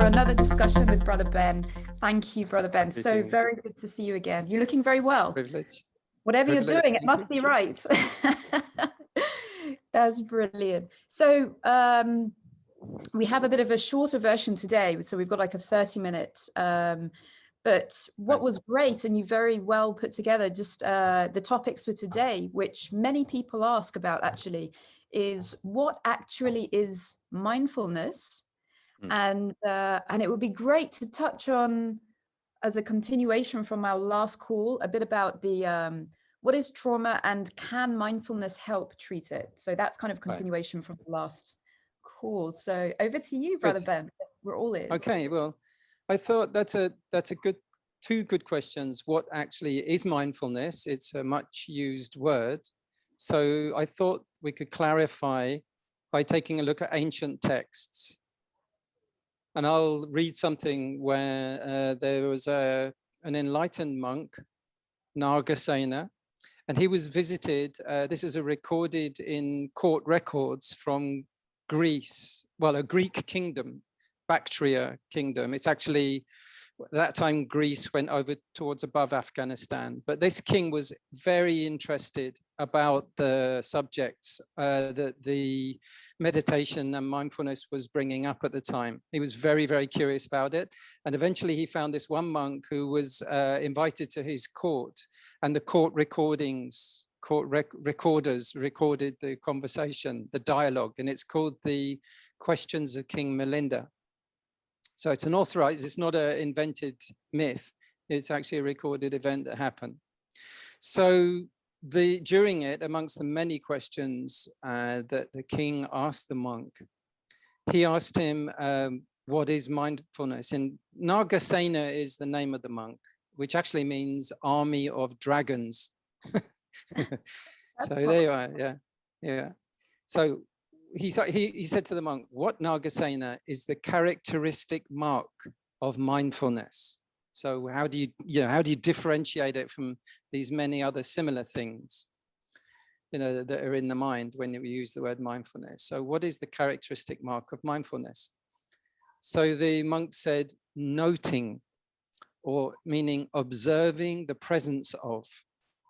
for another discussion with Brother Ben. Thank you, Brother Ben. Greetings. So very good to see you again. You're looking very well. Privilege. Whatever you're Privilege, doing, it thank must you. be right. That's brilliant. So we have a bit of a shorter version today. So we've got like a 30-minute. But what was great, and you very well put together just the topics for today, which many people ask about actually, is what actually is mindfulness? And it would be great to touch on, as a continuation from our last call, a bit about the what is trauma and can mindfulness help treat it? So that's kind of continuation from the last call. So over to you, Brother Ben. We're all ears. Okay, well, I thought that's a good, two good questions. What actually is mindfulness? It's a much used word. So I thought we could clarify by taking a look at ancient texts. And I'll read something where there was an enlightened monk, Nagasena, and he was visited. This is recorded in court records from Greece, well, a Greek kingdom, Bactria kingdom. It's actually, at that time, Greece went over towards above Afghanistan. But this king was very interested about the subjects that the meditation and mindfulness was bringing up at the time. He was very, very curious about it. And eventually he found this one monk who was invited to his court, and the court recordings, recorders recorded the conversation, the dialogue, and it's called the Questions of King Milinda. So it's an authorized, it's not an invented myth. It's actually a recorded event that happened. So during it, amongst the many questions that the king asked the monk, he asked him, what is mindfulness? And Nagasena is the name of the monk, which actually means army of dragons. So there you are, yeah. So he said to the monk, what, Nagasena, is the characteristic mark of mindfulness? So how do you differentiate it from these many other similar things, that are in the mind when we use the word mindfulness? So what is the characteristic mark of mindfulness? So the monk said, noting, or meaning observing the presence of.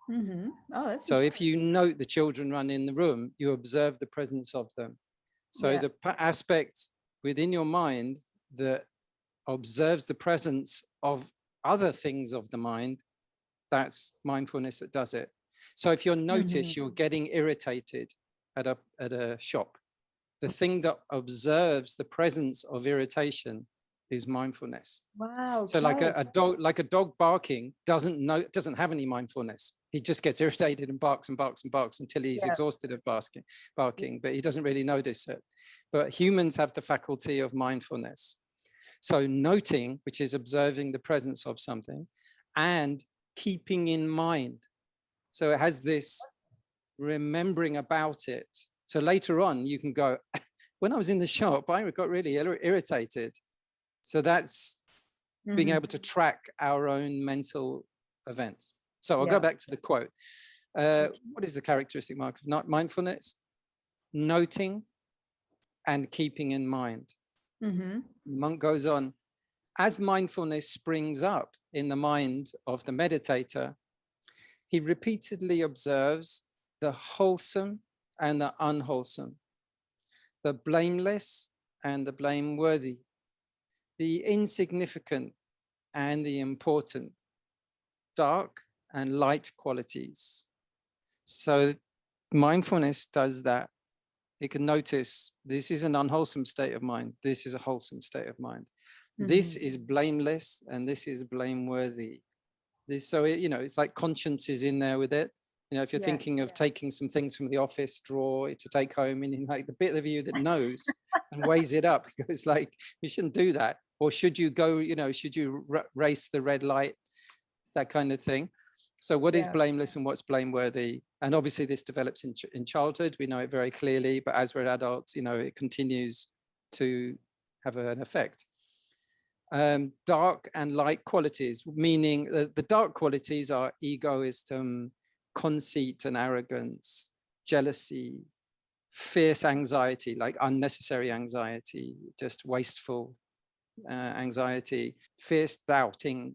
Mm-hmm. Oh, that's so if you note the children run in the room, you observe the presence of them. So the aspect within your mind that observes the presence of other things of the mind, that's mindfulness that does it. So if you'll notice you're getting irritated at a shop, the thing that observes the presence of irritation is mindfulness. Wow. So like a dog barking doesn't have any mindfulness. He just gets irritated and barks and barks and barks until he's exhausted of barking, but he doesn't really notice it. But humans have the faculty of mindfulness. So noting, which is observing the presence of something, and keeping in mind. So it has this remembering about it. So later on you can go, when I was in the shop, I got really irritated. So that's being able to track our own mental events. So I'll go back to the quote. What is the characteristic mark of mindfulness? Noting and keeping in mind. The monk goes on, as mindfulness springs up in the mind of the meditator, he repeatedly observes the wholesome and the unwholesome, the blameless and the blameworthy, the insignificant and the important, dark and light qualities. So mindfulness does that. It can notice this is an unwholesome state of mind. This is a wholesome state of mind. This is blameless and this is blameworthy. So it's like conscience is in there with it. If you're thinking of taking some things from the office drawer to take home, and like the bit of you that knows and weighs it up, goes like, you shouldn't do that. Or should you go, should you race the red light? That kind of thing. So what is blameless and what's blameworthy? And obviously this develops in childhood. We know it very clearly, but as we're adults, it continues to have an effect. Dark and light qualities, meaning the dark qualities are egoism, conceit and arrogance, jealousy, fierce anxiety, like unnecessary anxiety, just wasteful anxiety, fierce doubting,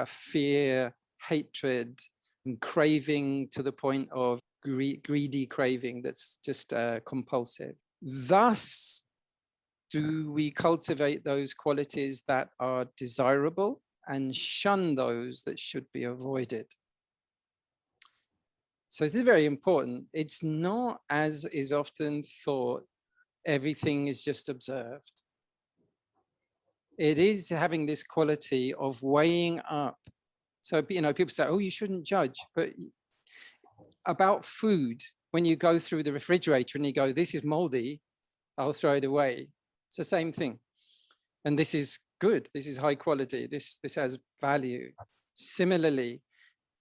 fear, hatred, and craving to the point of greedy craving that's just compulsive. Thus, do we cultivate those qualities that are desirable and shun those that should be avoided? So this is very important. It's not, as is often thought, everything is just observed. It is having this quality of weighing up. So, people say, oh, you shouldn't judge. But about food, when you go through the refrigerator and you go, this is moldy, I'll throw it away. It's the same thing. And this is good. This is high quality. This has value. Similarly,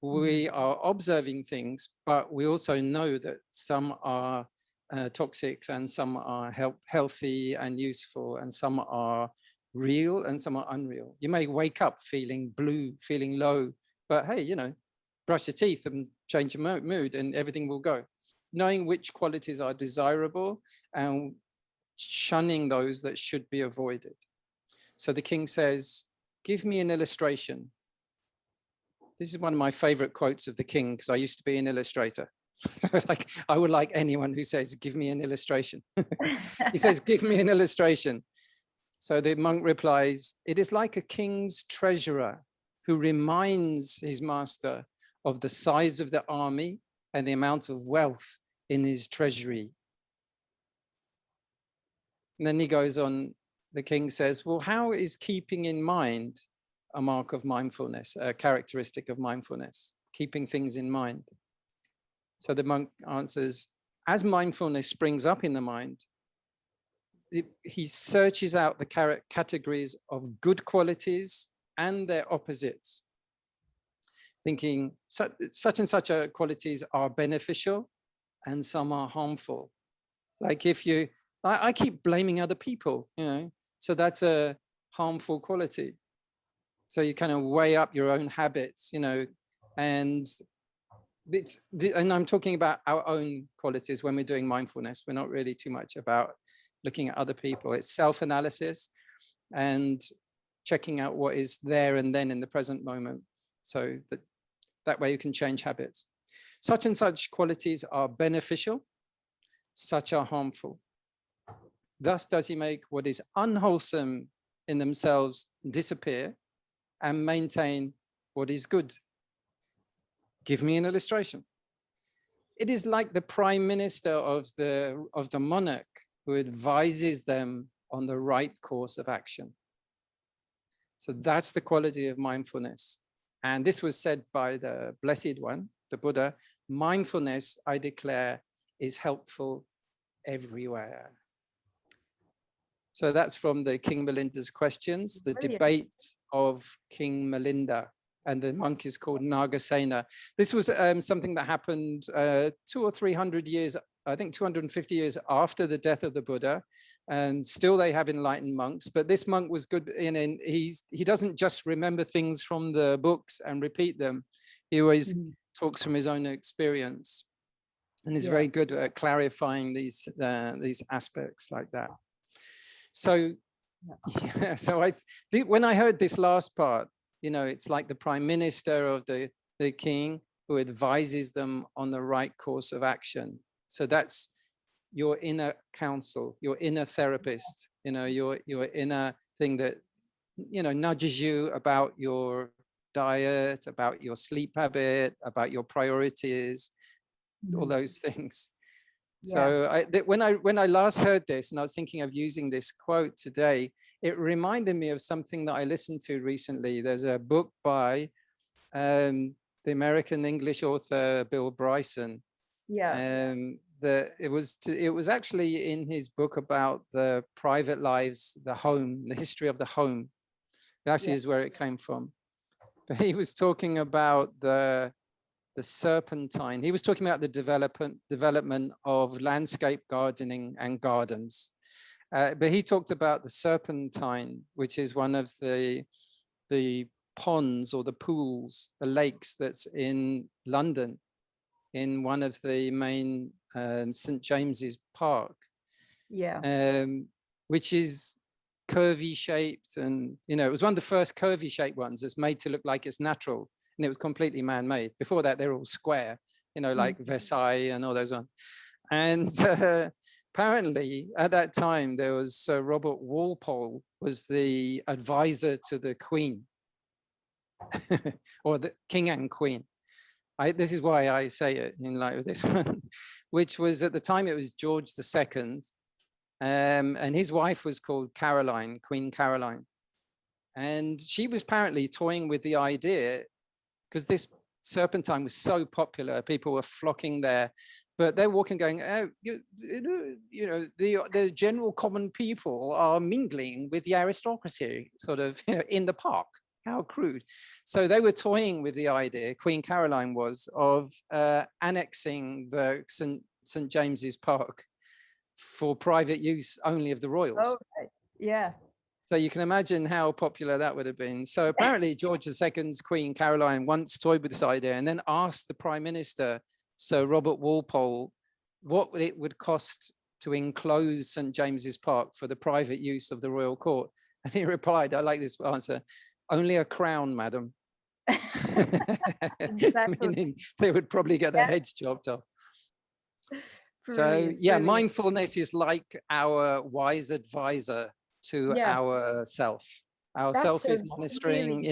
we are observing things, but we also know that some are toxic and some are healthy and useful, and some are real and some are unreal. You may wake up feeling blue, feeling low, but hey, brush your teeth and change your mood and everything will go. Knowing which qualities are desirable and shunning those that should be avoided. So the king says, give me an illustration. This is one of my favorite quotes of the king, because I used to be an illustrator. I would like anyone who says, give me an illustration. He says, give me an illustration. So the monk replies, it is like a king's treasurer who reminds his master of the size of the army and the amount of wealth in his treasury. And then he goes on, the king says, well, how is keeping in mind a mark of mindfulness, a characteristic of mindfulness, keeping things in mind? So the monk answers, as mindfulness springs up in the mind, he searches out the categories of good qualities and their opposites, thinking such and such qualities are beneficial and some are harmful. Like I keep blaming other people, so that's a harmful quality. So you kind of weigh up your own habits, and and I'm talking about our own qualities when we're doing mindfulness. We're not really too much about looking at other people. It's self-analysis and checking out what is there and then in the present moment. So that way you can change habits. Such and such qualities are beneficial, such are harmful. Thus does he make what is unwholesome in themselves disappear and maintain what is good. Give me an illustration. It is like the prime minister of the monarch who advises them on the right course of action. So that's the quality of mindfulness. And this was said by the Blessed One, the Buddha. Mindfulness, I declare, is helpful everywhere. So that's from the King Milinda's questions, the debate of King Milinda, and the monk is called Nagasena. This was something that happened 200 or 300 years, I think 250 years after the death of the Buddha, and still they have enlightened monks. But this monk was good he doesn't just remember things from the books and repeat them. He always talks from his own experience, and he's very good at clarifying these aspects like that. So, when I heard this last part, it's like the prime minister of the king who advises them on the right course of action. So that's your inner counsel, your inner therapist, your inner thing that, nudges you about your diet, about your sleep habit, about your priorities, all those things. So when I last heard this, and I was thinking of using this quote today, it reminded me of something that I listened to recently. There's a book by the American English author Bill Bryson. It was actually in his book about the private lives, the home, the history of the home. It actually is where it came from. But he was talking about the Serpentine. He was talking about the development of landscape gardening and gardens. But he talked about the Serpentine, which is one of the ponds or the pools, the lakes that's in London, in one of the main St. James's Park. Which is curvy shaped, and it was one of the first curvy shaped ones that's made to look like it's natural, and it was completely man-made. Before that, they're all square, like Versailles and all those ones. And apparently at that time there was Sir Robert Walpole was the advisor to the Queen or the King and Queen. This is why I say it in light of this one, which was at the time it was George II. And his wife was called Caroline, Queen Caroline. And she was apparently toying with the idea, because this Serpentine was so popular, people were flocking there, but they're walking going, oh, the general common people are mingling with the aristocracy, sort of, in the park. How crude. So they were toying with the idea, Queen Caroline was, of annexing the St. James's Park for private use only of the royals. Oh, okay. Yeah. So you can imagine how popular that would have been. So apparently George II's Queen Caroline once toyed with this idea and then asked the Prime Minister, Sir Robert Walpole, what it would cost to enclose St. James's Park for the private use of the royal court. And he replied, I like this answer, only a crown, madam. Exactly. Meaning they would probably get their heads chopped off. So yeah, mindfulness is like our wise advisor to our self. Our self is monitoring,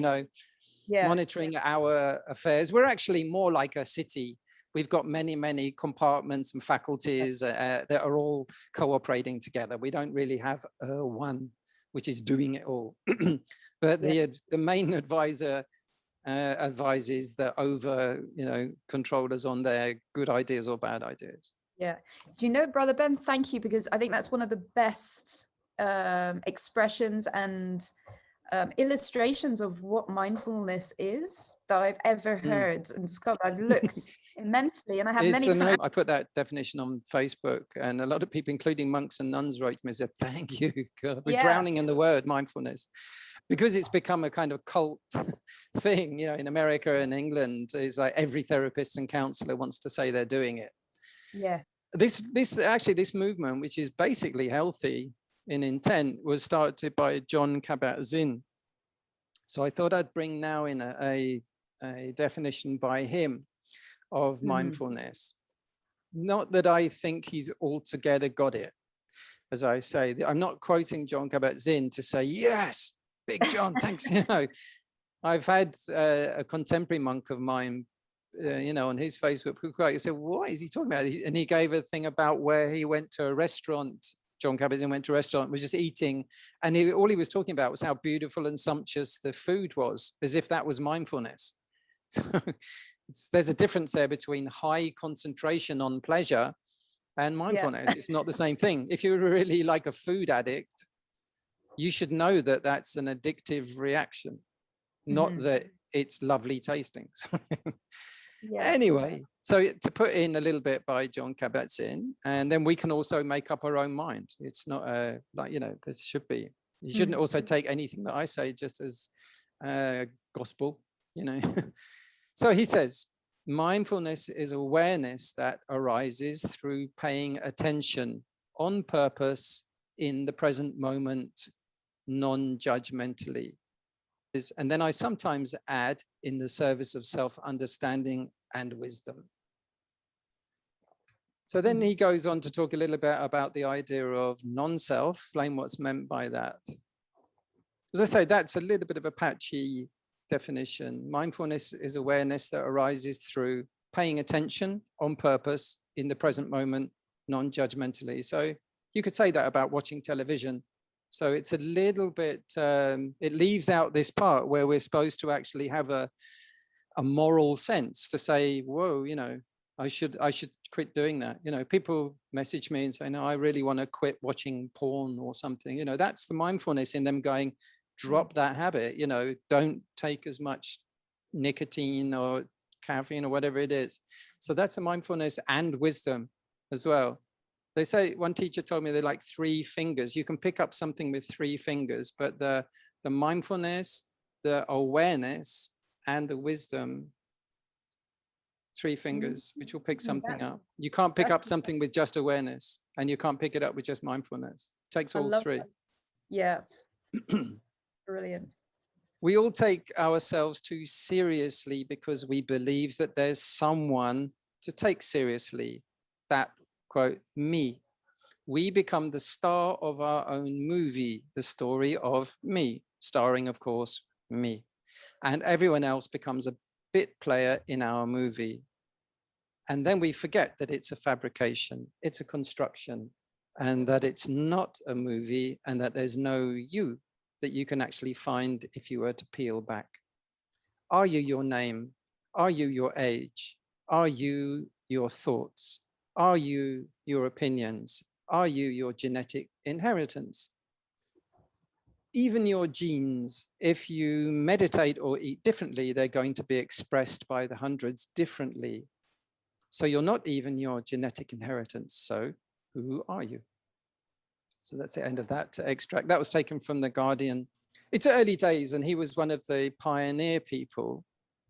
monitoring our affairs. We're actually more like a city. We've got many, many compartments and faculties that are all cooperating together. We don't really have one which is doing it all. But the main advisor advises the over, controllers on their good ideas or bad ideas. Yeah. Do you know, Brother Ben, thank you, because I think that's one of the best expressions and illustrations of what mindfulness is that I've ever heard and discovered. I've looked immensely, and I have many. I put that definition on Facebook, and a lot of people, including monks and nuns, wrote to me and said, "Thank you, God. We're drowning in the word mindfulness," because it's become a kind of cult thing. In America and England, is like every therapist and counselor wants to say they're doing it. Yeah. This movement, which is basically healthy in intent, was started by Jon Kabbat-Zinn. So I thought I'd bring now in a definition by him of mindfulness. Not that I think he's altogether got it. As I say, I'm not quoting Jon Kabbat-Zinn to say, yes, Big John, thanks. I've had a contemporary monk of mine, on his Facebook, who said, what is he talking about? And he gave a thing about where he went to a restaurant. Jon Kabbat-Zinn went to a restaurant, was just eating, and all he was talking about was how beautiful and sumptuous the food was, as if that was mindfulness. So there's a difference there between high concentration on pleasure and mindfulness. It's not the same thing. If you're really like a food addict, you should know that that's an addictive reaction, not that it's lovely tasting. Anyway, so to put in a little bit by Jon Kabbat-Zinn, and then we can also make up our own mind. It's not this should be. You shouldn't also take anything that I say just as gospel, So he says, mindfulness is awareness that arises through paying attention on purpose in the present moment, non-judgmentally. And then I sometimes add, in the service of self-understanding and wisdom. So then he goes on to talk a little bit about the idea of non-self, explain what's meant by that. As I say, that's a little bit of a patchy definition. Mindfulness is awareness that arises through paying attention on purpose in the present moment, non-judgmentally. So you could say that about watching television. So it's a little bit, it leaves out this part where we're supposed to actually have a moral sense to say, whoa, I should quit doing that. People message me and say, no, I really want to quit watching porn or something. That's the mindfulness in them going, drop that habit, don't take as much nicotine or caffeine or whatever it is. So that's a mindfulness and wisdom as well. They say, one teacher told me they're like 3 fingers. You can pick up something with 3 fingers, but the mindfulness, the awareness, and the wisdom, 3 fingers, which will pick something up. You can't pick up something with just awareness, and you can't pick it up with just mindfulness. It takes all 3. Yeah. Brilliant. We all take ourselves too seriously because we believe that there's someone to take seriously, that, quote, me. We become the star of our own movie, the story of me, starring, of course, me. And everyone else becomes a bit player in our movie. And then we forget that it's a fabrication, it's a construction, and that it's not a movie, and that there's no you that you can actually find if you were to peel back. Are you your name? Are you your age? Are you your thoughts? Are you your opinions? Are you your genetic inheritance? Even your genes, if you meditate or eat differently, they're going to be expressed by the hundreds differently. So you're not even your genetic inheritance. So who are you? So that's the end of that extract. That was taken from The Guardian. It's early days, and he was one of the pioneer people.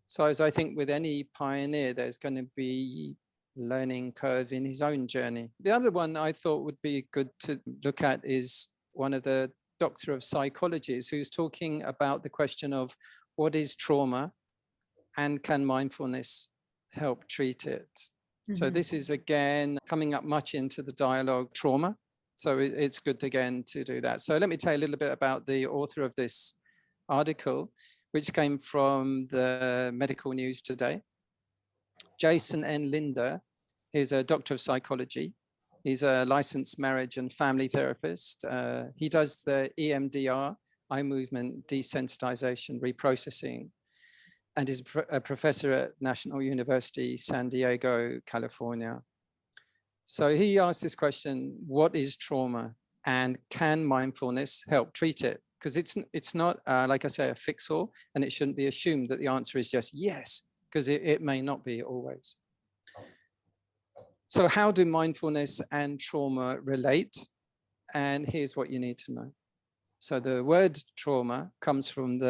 So as I think with any pioneer, there's going to be learning curve in his own journey. The other one I thought would be good to look at is one of the doctor of psychologies who's talking about the question of what is trauma and can mindfulness help treat it. So this is again coming up much into the dialogue trauma. So it's good again to do that. So let me tell you a little bit about the author of this article, which came from the Medical News today. Jason N Linder is a doctor of psychology. He's a licensed marriage and family therapist. He does the EMDR, eye movement desensitization reprocessing, and is a professor at National University, San Diego, California. So he asked this question, what is trauma and can mindfulness help treat it? Because it's not, like I say, a fix-all, and it shouldn't be assumed that the answer is just yes, because it may not be always. So how do mindfulness and trauma relate? And here's what you need to know. So the word trauma comes from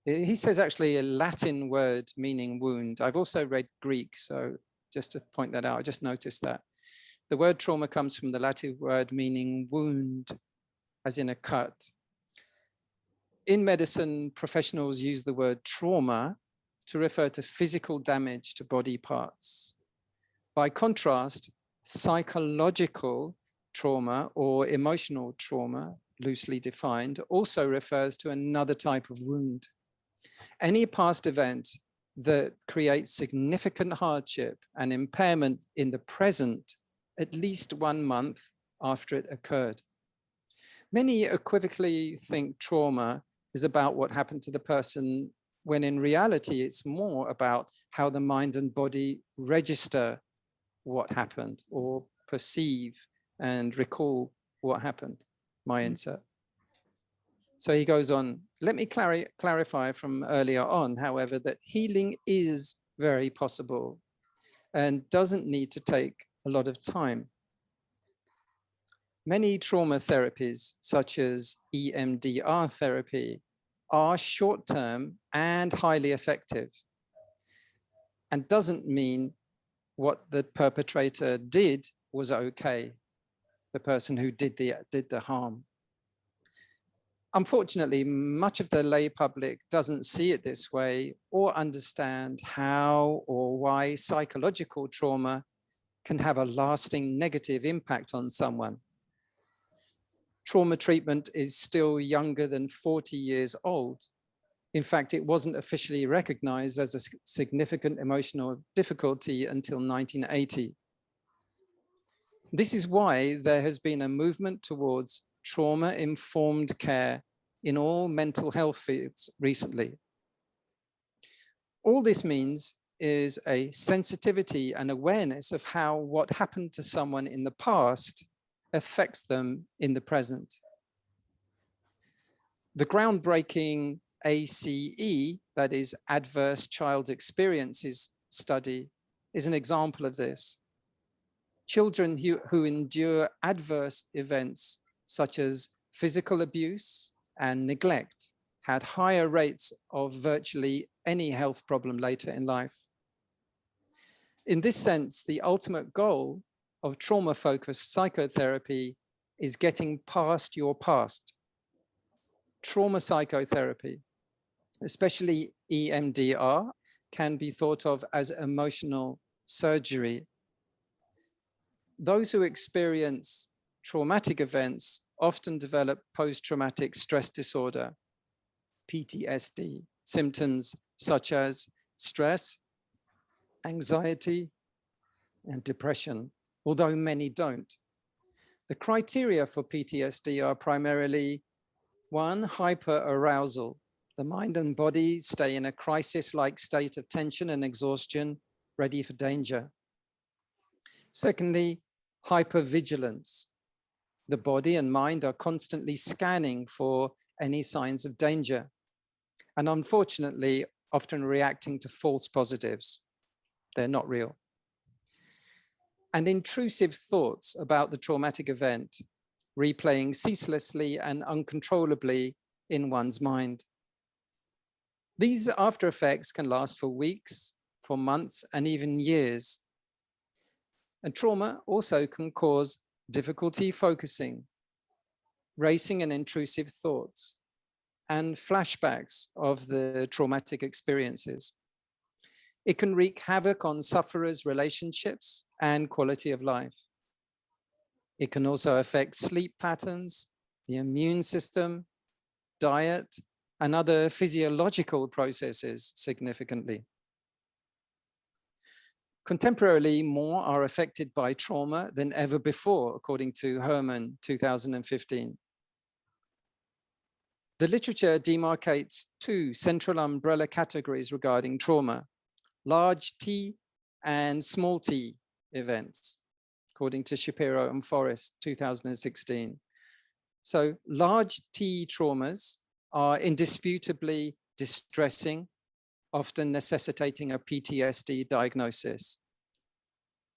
he says actually a Latin word meaning wound. I've also read Greek, so just to point that out, I just noticed that. The word trauma comes from the Latin word meaning wound, as in a cut. In medicine, professionals use the word trauma to refer to physical damage to body parts. By contrast, psychological trauma or emotional trauma, loosely defined, also refers to another type of wound. Any past event that creates significant hardship and impairment in the present at least 1 month after it occurred. Many equivocally think trauma is about what happened to the person, when in reality, it's more about how the mind and body register what happened or perceive and recall what happened. My insert. So he goes on, let me clarify from earlier on, however, that healing is very possible and doesn't need to take a lot of time. Many trauma therapies, such as EMDR therapy, are short-term and highly effective, and doesn't mean what the perpetrator did was okay, the person who did the harm. Unfortunately, much of the lay public doesn't see it this way or understand how or why psychological trauma can have a lasting negative impact on someone. Trauma treatment is still younger than 40 years old. In fact, it wasn't officially recognized as a significant emotional difficulty until 1980. This is why there has been a movement towards trauma-informed care in all mental health fields recently. All this means is a sensitivity and awareness of how what happened to someone in the past affects them in the present. The groundbreaking ACE, that is Adverse Child Experiences study, is an example of this. Children who endure adverse events such as physical abuse and neglect had higher rates of virtually any health problem later in life. In this sense, the ultimate goal of trauma-focused psychotherapy is getting past your past. Trauma psychotherapy, especially EMDR, can be thought of as emotional surgery. Those who experience traumatic events often develop post-traumatic stress disorder, PTSD, symptoms such as stress, anxiety, and depression, although many don't. The criteria for PTSD are primarily: 1, hyperarousal. The mind and body stay in a crisis-like state of tension and exhaustion, ready for danger. Secondly, hypervigilance. The body and mind are constantly scanning for any signs of danger, and unfortunately, often reacting to false positives. They're not real. And intrusive thoughts about the traumatic event, replaying ceaselessly and uncontrollably in one's mind. These after effects can last for weeks, for months, and even years. And trauma also can cause difficulty focusing, racing and intrusive thoughts, and flashbacks of the traumatic experiences. It can wreak havoc on sufferers' relationships and quality of life. It can also affect sleep patterns, the immune system, diet, and other physiological processes significantly. Contemporarily, more are affected by trauma than ever before, according to Herman, 2015. The literature demarcates 2 central umbrella categories regarding trauma: large T and small t events, according to Shapiro and Forrest, 2016. So large T traumas are indisputably distressing, often necessitating a PTSD diagnosis.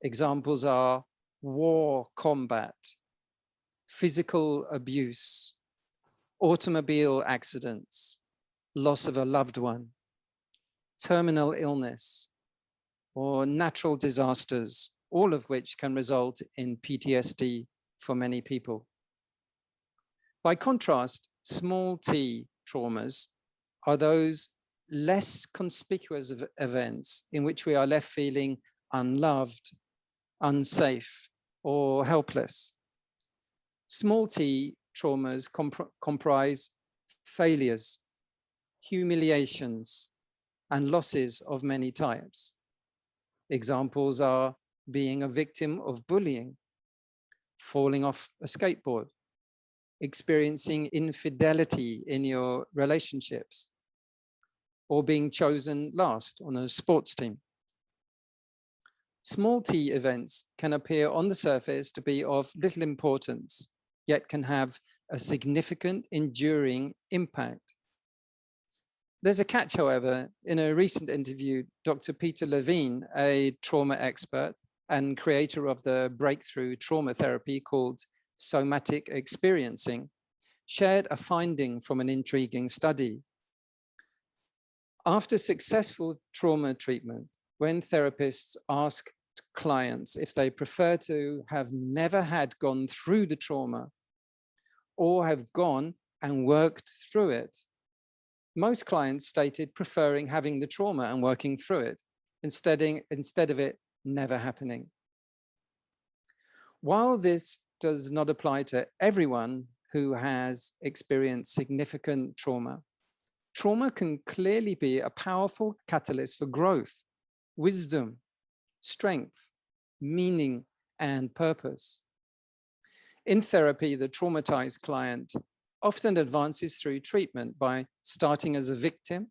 Examples are war combat, physical abuse, automobile accidents, loss of a loved one, terminal illness, or natural disasters, all of which can result in PTSD for many people. By contrast, small t traumas are those less conspicuous events in which we are left feeling unloved, unsafe, or helpless. Small t traumas comprise failures, humiliations, and losses of many types. Examples are being a victim of bullying, falling off a skateboard, experiencing infidelity in your relationships, or being chosen last on a sports team. Small t events can appear on the surface to be of little importance, yet can have a significant enduring impact. There's a catch, however. In a recent interview, Dr. Peter Levine, a trauma expert and creator of the breakthrough trauma therapy called somatic experiencing, shared a finding from an intriguing study. After successful trauma treatment, when therapists asked clients if they prefer to have never had gone through the trauma or have gone and worked through it, most clients stated preferring having the trauma and working through it instead of it never happening. While this does not apply to everyone who has experienced significant trauma, trauma can clearly be a powerful catalyst for growth, wisdom, strength, meaning, and purpose. In therapy, the traumatized client often advances through treatment by starting as a victim,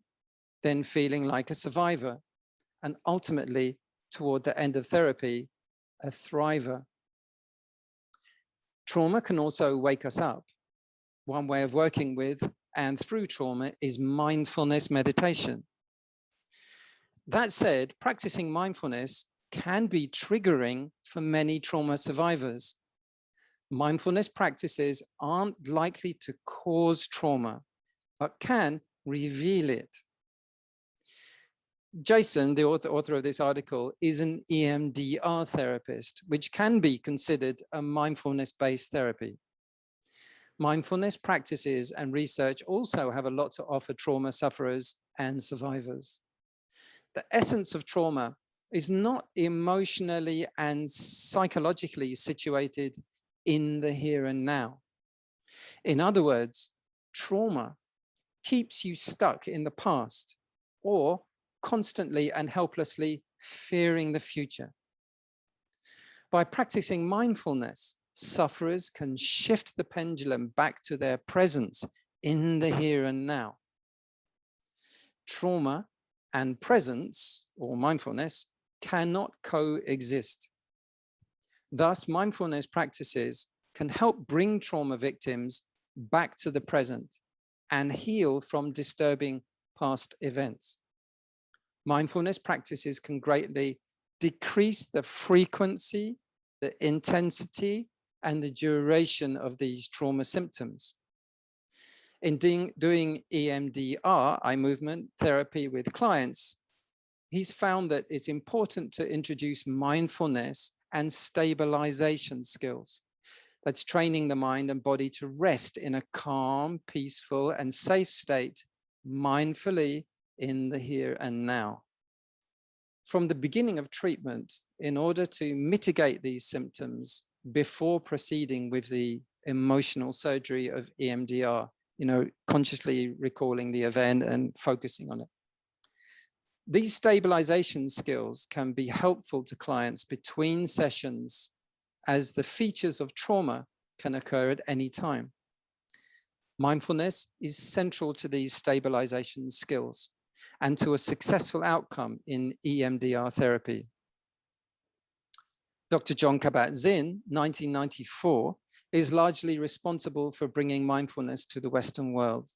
then feeling like a survivor, and ultimately, toward the end of therapy, a thriver. Trauma can also wake us up. One way of working with and through trauma is mindfulness meditation. That said, practicing mindfulness can be triggering for many trauma survivors. Mindfulness practices aren't likely to cause trauma, but can reveal it. Jason, the author of this article, is an EMDR therapist, which can be considered a mindfulness-based therapy. Mindfulness practices and research also have a lot to offer trauma sufferers and survivors. The essence of trauma is not emotionally and psychologically situated in the here and now. In other words, trauma keeps you stuck in the past or constantly and helplessly fearing the future. By practicing mindfulness, sufferers can shift the pendulum back to their presence in the here and now. Trauma and presence, or mindfulness, cannot coexist. Thus, mindfulness practices can help bring trauma victims back to the present and heal from disturbing past events. Mindfulness practices can greatly decrease the frequency, the intensity, and the duration of these trauma symptoms. In doing EMDR, eye movement therapy with clients, he's found that it's important to introduce mindfulness and stabilization skills. That's training the mind and body to rest in a calm, peaceful, and safe state, mindfully in the here and now. From the beginning of treatment, in order to mitigate these symptoms before proceeding with the emotional surgery of EMDR, consciously recalling the event and focusing on it. These stabilization skills can be helpful to clients between sessions, as the features of trauma can occur at any time. Mindfulness is central to these stabilization skills and to a successful outcome in EMDR therapy. Dr. Jon Kabbat-Zinn, 1994, is largely responsible for bringing mindfulness to the Western world.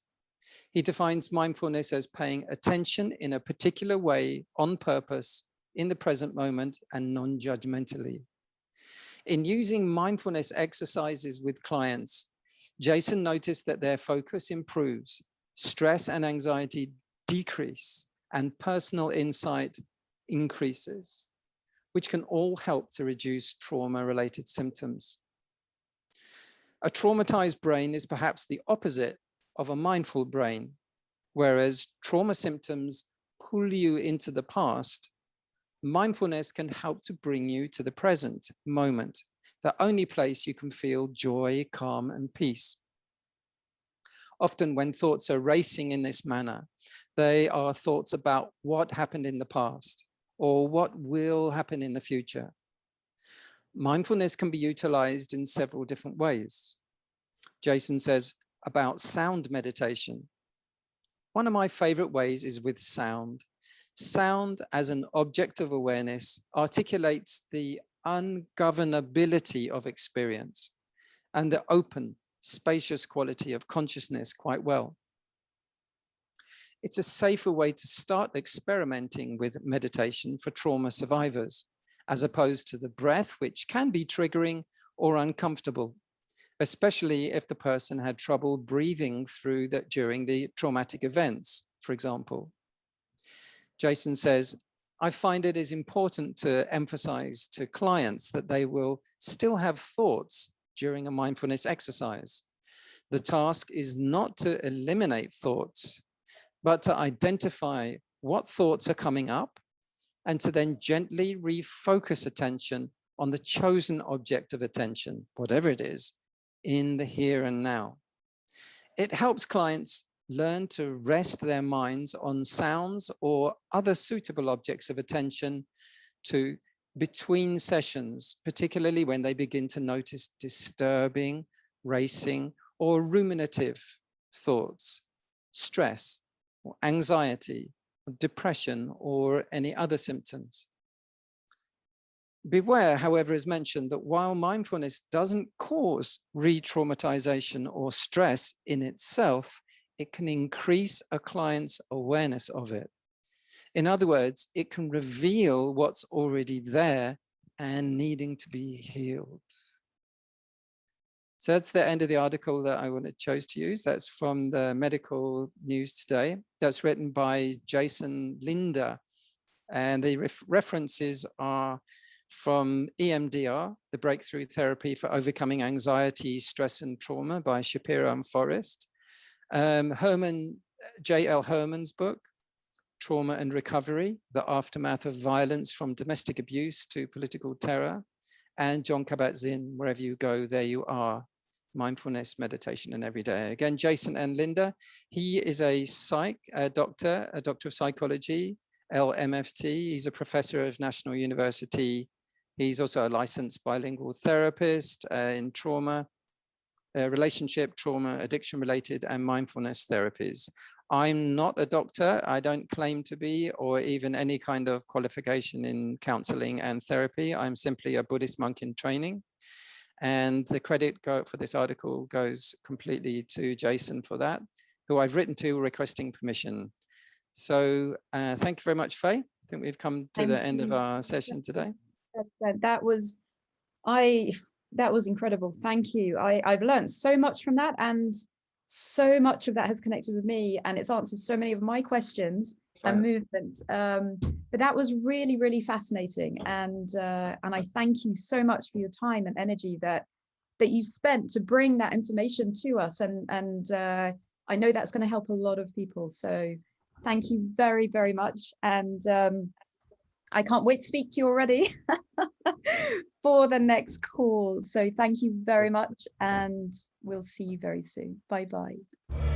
He defines mindfulness as paying attention in a particular way, on purpose, in the present moment, and non-judgmentally. In using mindfulness exercises with clients, Jason noticed that their focus improves, stress and anxiety decrease, and personal insight increases, which can all help to reduce trauma-related symptoms. A traumatized brain is perhaps the opposite of a mindful brain, whereas trauma symptoms pull you into the past. Mindfulness can help to bring you to the present moment, the only place you can feel joy, calm, and peace. Often when thoughts are racing in this manner, they are thoughts about what happened in the past or what will happen in the future. Mindfulness can be utilized in several different ways. Jason says about sound meditation. One of my favorite ways is with sound. Sound as an object of awareness articulates the ungovernability of experience and the open, spacious quality of consciousness quite well. It's a safer way to start experimenting with meditation for trauma survivors, as opposed to the breath, which can be triggering or uncomfortable, especially if the person had trouble breathing through that during the traumatic events, for example. Jason says, I find it is important to emphasize to clients that they will still have thoughts during a mindfulness exercise. The task is not to eliminate thoughts, but to identify what thoughts are coming up and to then gently refocus attention on the chosen object of attention, whatever it is, in the here and now. It helps clients learn to rest their minds on sounds or other suitable objects of attention to between sessions, particularly when they begin to notice disturbing, racing, or ruminative thoughts, stress, or anxiety, or depression, or any other symptoms. Beware, however, as mentioned, that while mindfulness doesn't cause re-traumatization or stress in itself, it can increase a client's awareness of it. In other words, it can reveal what's already there and needing to be healed. So that's the end of the article that I chose to use. That's from the Medical News Today. That's written by Jason Linder. And the references are from EMDR, the Breakthrough Therapy for Overcoming Anxiety, Stress and Trauma by Shapiro and Forrest. J.L. Herman's book, Trauma and Recovery, the Aftermath of Violence from Domestic Abuse to Political Terror, and Jon Kabbat-Zinn, Wherever You Go, There You Are, Mindfulness, Meditation and Everyday. Again, Jason N Linder, he is a doctor of psychology, LMFT. He's a professor of National University. He's also a licensed bilingual therapist in trauma, relationship, trauma, addiction-related and mindfulness therapies. I'm not a doctor, I don't claim to be, or even any kind of qualification in counseling and therapy. I'm simply a Buddhist monk in training. And the credit for this article goes completely to Jason for that, who I've written to requesting permission. So thank you very much, Faye. I think we've come to the end of our session today. That was incredible. Thank you. I've learned so much from that, and so much of that has connected with me, and it's answered so many of my questions and movements. But that was really, really fascinating, and I thank you so much for your time and energy that you've spent to bring that information to us, and I know that's going to help a lot of people. So thank you very, very much, and I can't wait to speak to you already for the next call. So thank you very much, and we'll see you very soon. Bye bye.